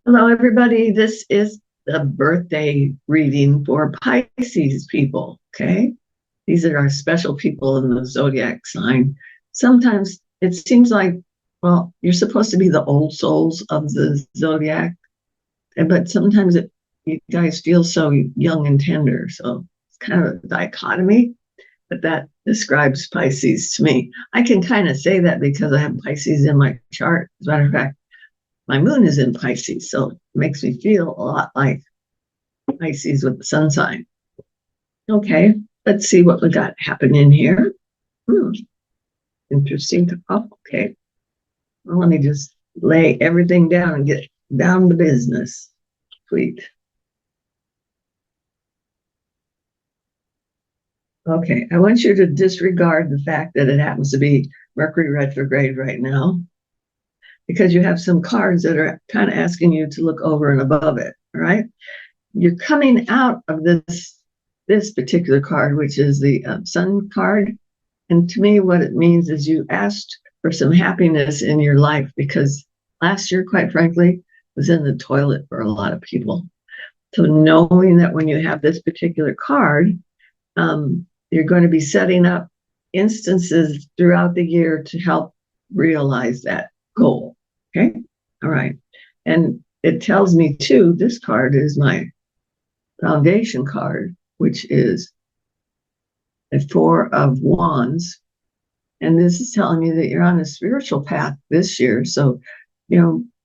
Hello, everybody. This is the birthday reading for Pisces people. Okay. These are our special people in the zodiac sign. Sometimes it seems like, well, you're supposed to be the old souls of the zodiac, but sometimes you guys feel so young and tender. So it's kind of a dichotomy, but that describes Pisces to me. I can kind of say that because I have Pisces in my chart. As a matter of fact, my moon is in Pisces, so it makes me feel a lot like Pisces with the sun sign. Okay, let's see what we got happening here. Hmm, interesting. Oh, okay, well, let me just lay everything down and get down to business. Sweet. Okay, I want you to disregard the fact that it happens to be Mercury retrograde right now because you have some cards that are kind of asking you to look over and above it. All right, you're coming out of this particular card, which is the Sun card. And to me, what it means is you asked for some happiness in your life because last year, quite frankly, was in the toilet for a lot of people. So knowing that when you have this particular card, you're going to be setting up instances throughout the year to help realize that goal. Okay. All right. And it tells me too, this card is my foundation card, which is a Four of Wands. And this is telling me that you're on a spiritual path this year. So,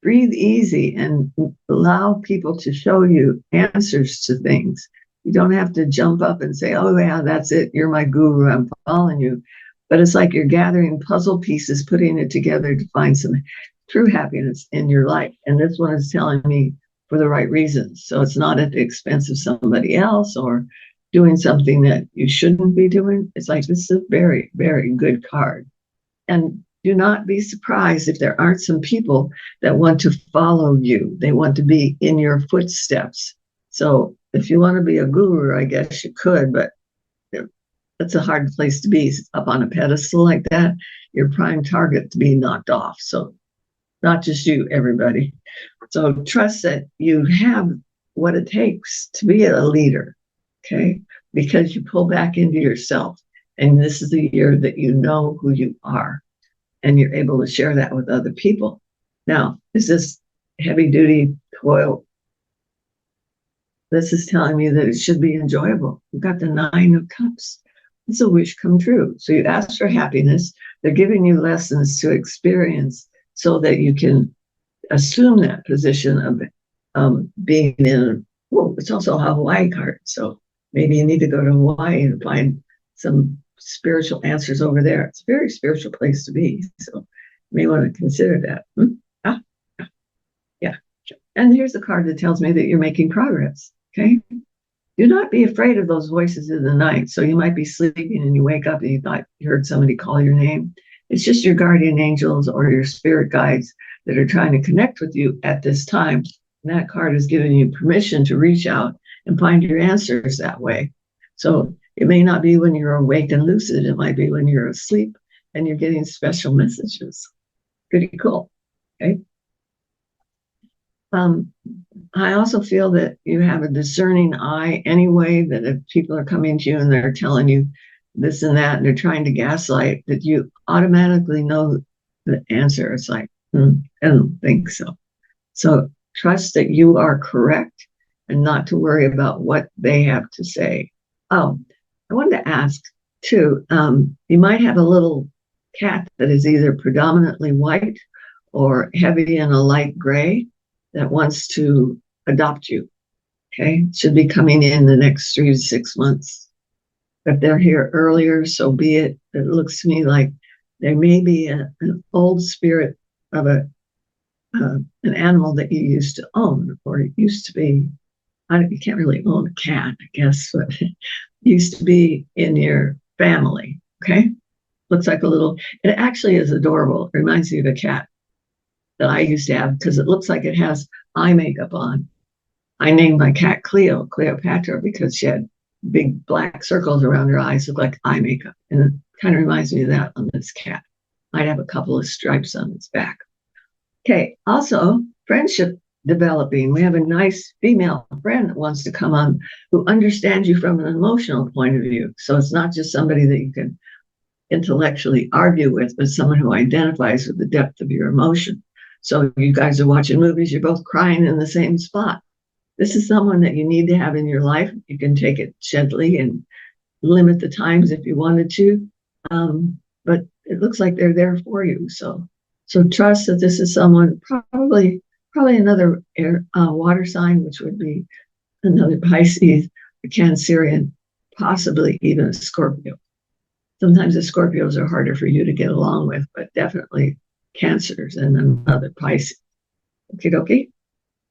breathe easy and allow people to show you answers to things. You don't have to jump up and say, oh, yeah, that's it. You're my guru. I'm following you. But it's like you're gathering puzzle pieces, putting it together to find some true happiness in your life. And this one is telling me for the right reasons. So it's not at the expense of somebody else or doing something that you shouldn't be doing. It's like this is a very, very good card. And do not be surprised if there aren't some people that want to follow you. They want to be in your footsteps. So if you want to be a guru, I guess you could, but that's a hard place to be up on a pedestal like that. You're prime target to be knocked off. So not just you, everybody. So trust that you have what it takes to be a leader. Okay. Because you pull back into yourself. And this is the year that you know who you are and you're able to share that with other people. Now, is this heavy duty toil? This is telling me that it should be enjoyable. You've got the Nine of Cups. It's a wish come true. So you ask for happiness. They're giving you lessons to experience so that you can assume that position of being in. Well, it's also a Hawaii card. So maybe you need to go to Hawaii and find some spiritual answers over there. It's a very spiritual place to be. So you may want to consider that. Ah, yeah. And here's the card that tells me that you're making progress. Okay. Do not be afraid of those voices in the night. So you might be sleeping and you wake up and you thought you heard somebody call your name. It's just your guardian angels or your spirit guides that are trying to connect with you at this time. And that card is giving you permission to reach out and find your answers that way. So it may not be when you're awake and lucid. It might be when you're asleep and you're getting special messages. Pretty cool. Okay. I also feel that you have a discerning eye anyway, that if people are coming to you and they're telling you this and that, and they're trying to gaslight, that you automatically know the answer. It's like, I don't think so. So trust that you are correct and not to worry about what they have to say. Oh, I wanted to ask too, you might have a little cat that is either predominantly white or heavy in a light gray that wants to adopt you. Okay. Should be coming in the next 3 to 6 months. If they're here earlier, so be it. It looks to me like there may be an old spirit of an animal that you used to own, or it used to be. You can't really own a cat, I guess, but it used to be in your family. Okay. Looks like a little, it actually is adorable. It reminds me of a cat that I used to have because it looks like it has eye makeup on. I named my cat Cleopatra, because she had big black circles around her eyes, look like eye makeup. And it kind of reminds me of that on this cat. Might have a couple of stripes on its back. Okay, also, friendship developing. We have a nice female friend that wants to come on who understands you from an emotional point of view. So it's not just somebody that you can intellectually argue with, but someone who identifies with the depth of your emotion. So you guys are watching movies, you're both crying in the same spot. This is someone that you need to have in your life. You can take it gently and limit the times if you wanted to. But it looks like they're there for you. So trust that this is someone, probably another air, water sign, which would be another Pisces, a Cancerian, possibly even a Scorpio. Sometimes the Scorpios are harder for you to get along with, but definitely Cancers and another Pisces. Okie dokie.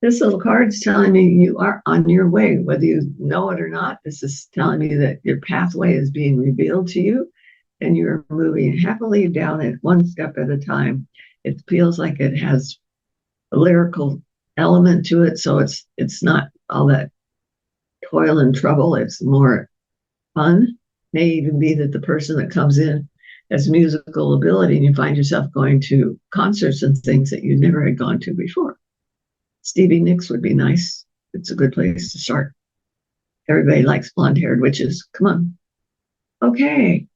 This little card is telling me you are on your way, whether you know it or not. This is telling me that your pathway is being revealed to you and you're moving happily down it one step at a time. It feels like it has a lyrical element to it, so it's not all that toil and trouble. It's more fun. May even be that the person that comes in has musical ability and you find yourself going to concerts and things that you never had gone to before. Stevie Nicks would be nice. It's a good place to start. Everybody likes blonde-haired witches. Come on. Okay.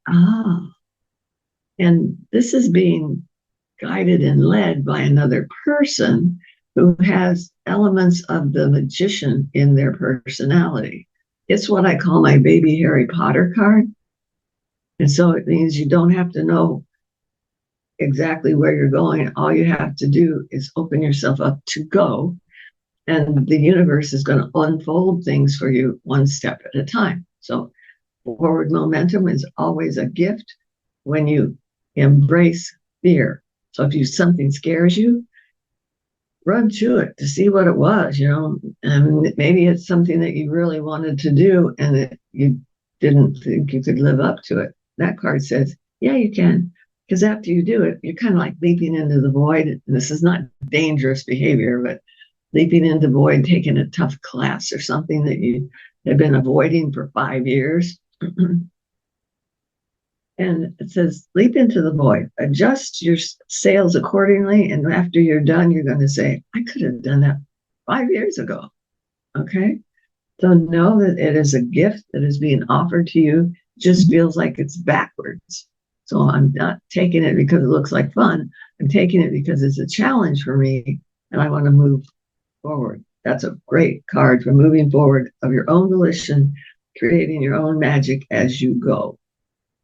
And this is being guided and led by another person who has elements of the magician in their personality. It's what I call my baby Harry Potter card. And so it means you don't have to know exactly where you're going. All you have to do is open yourself up to go. And the universe is going to unfold things for you one step at a time. So forward momentum is always a gift when you embrace fear. So if something scares you, run to it to see what it was, and maybe it's something that you really wanted to do and that you didn't think you could live up to it. That card says, yeah, you can. Because after you do it, you're kind of like leaping into the void. And this is not dangerous behavior, but leaping into the void, taking a tough class or something that you have been avoiding for 5 years. And it says, leap into the void, adjust your sails accordingly. And after you're done, you're going to say, I could have done that 5 years ago. Okay. So know that it is a gift that is being offered to you. It just feels like it's backwards. So I'm not taking it because it looks like fun. I'm taking it because it's a challenge for me and I want to move forward. That's a great card for moving forward of your own volition, creating your own magic as you go.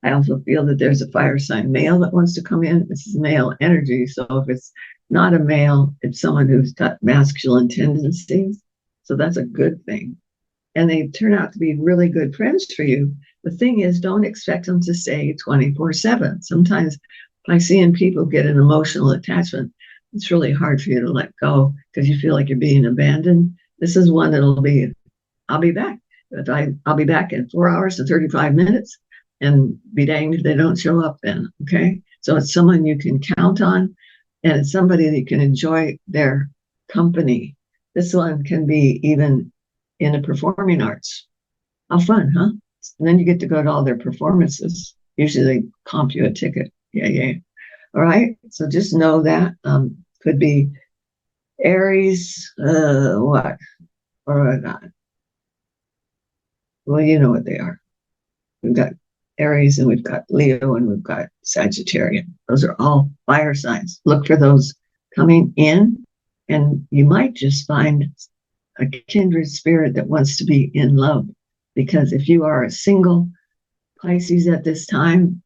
I also feel that there's a fire sign male that wants to come in. This is male energy. So if it's not a male, it's someone who's got masculine tendencies. So that's a good thing. And they turn out to be really good friends for you. The thing is, don't expect them to stay 24/7. Sometimes Piscean people get an emotional attachment. It's really hard for you to let go because you feel like you're being abandoned. This is one that'll be, I'll be back. I'll be back in 4 hours and 35 minutes. And be danged if they don't show up then, okay? So it's someone you can count on, and it's somebody that you can enjoy their company. This one can be even in the performing arts. How fun, huh? And then you get to go to all their performances. Usually they comp you a ticket. Yeah. All right, so just know that. Could be Aries, what? Or not. Well, you know what they are. We've got Aries and we've got Leo and we've got Sagittarius. Those are all fire signs. Look for those coming in, and you might just find a kindred spirit that wants to be in love. Because if you are a single Pisces at this time,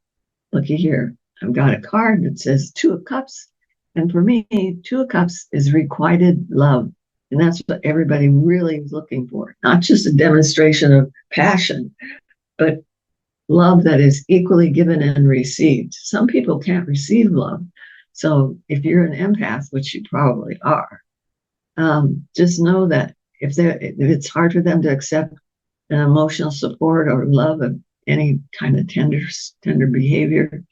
looky here, I've got a card that says Two of Cups. And for me, Two of Cups is requited love. And that's what everybody really is looking for. Not just a demonstration of passion, but love that is equally given and received. Some people can't receive love. So if you're an empath, which you probably are, just know that if it's hard for them to accept an emotional support or love of any kind of tender behavior,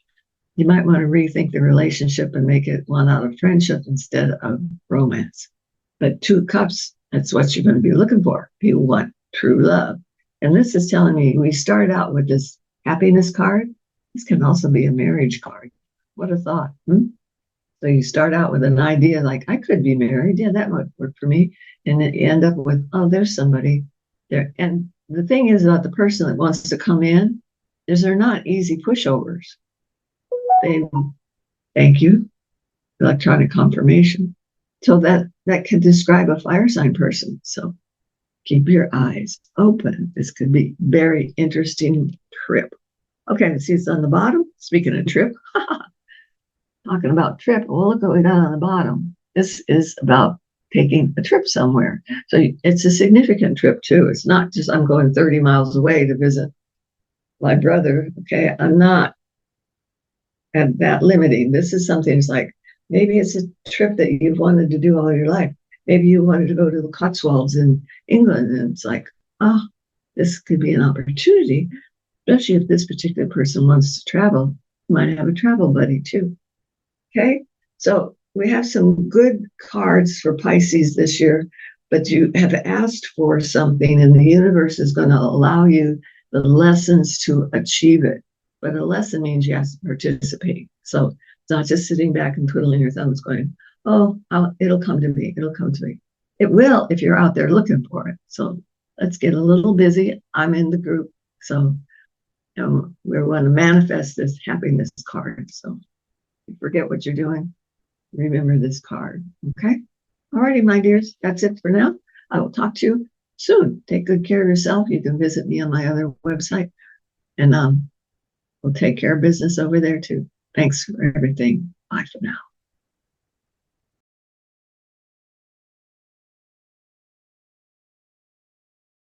you might want to rethink the relationship and make it one out of friendship instead of romance. But Two of Cups, that's what you're going to be looking for. You want true love. And this is telling me we start out with this happiness card. This can also be a marriage card. What a thought. So you start out with an idea like, I could be married. Yeah, that might work for me. And then you end up with, oh, there's somebody there. And the thing is about the person that wants to come in is they're not easy pushovers. They thank you, electronic confirmation. So that can describe a fire sign person. So keep your eyes open. This could be very interesting trip. Okay, see it's on the bottom. Speaking of trip, talking about trip, well, look what we got on the bottom. This is about taking a trip somewhere. So it's a significant trip too. It's not just I'm going 30 miles away to visit my brother. Okay, I'm not at that limiting. This is something that's like maybe it's a trip that you've wanted to do all your life. Maybe you wanted to go to the Cotswolds in England, and it's like, oh, this could be an opportunity, especially if this particular person wants to travel. You might have a travel buddy too. Okay, so we have some good cards for Pisces this year, but you have asked for something, and the universe is going to allow you the lessons to achieve it. But a lesson means you have to participate. So it's not just sitting back and twiddling your thumbs going, oh, it'll come to me. It'll come to me. It will if you're out there looking for it. So let's get a little busy. I'm in the group. So we want to manifest this happiness card. So if you forget what you're doing, remember this card. Okay. All righty, my dears. That's it for now. I will talk to you soon. Take good care of yourself. You can visit me on my other website. And we'll take care of business over there too. Thanks for everything. Bye for now.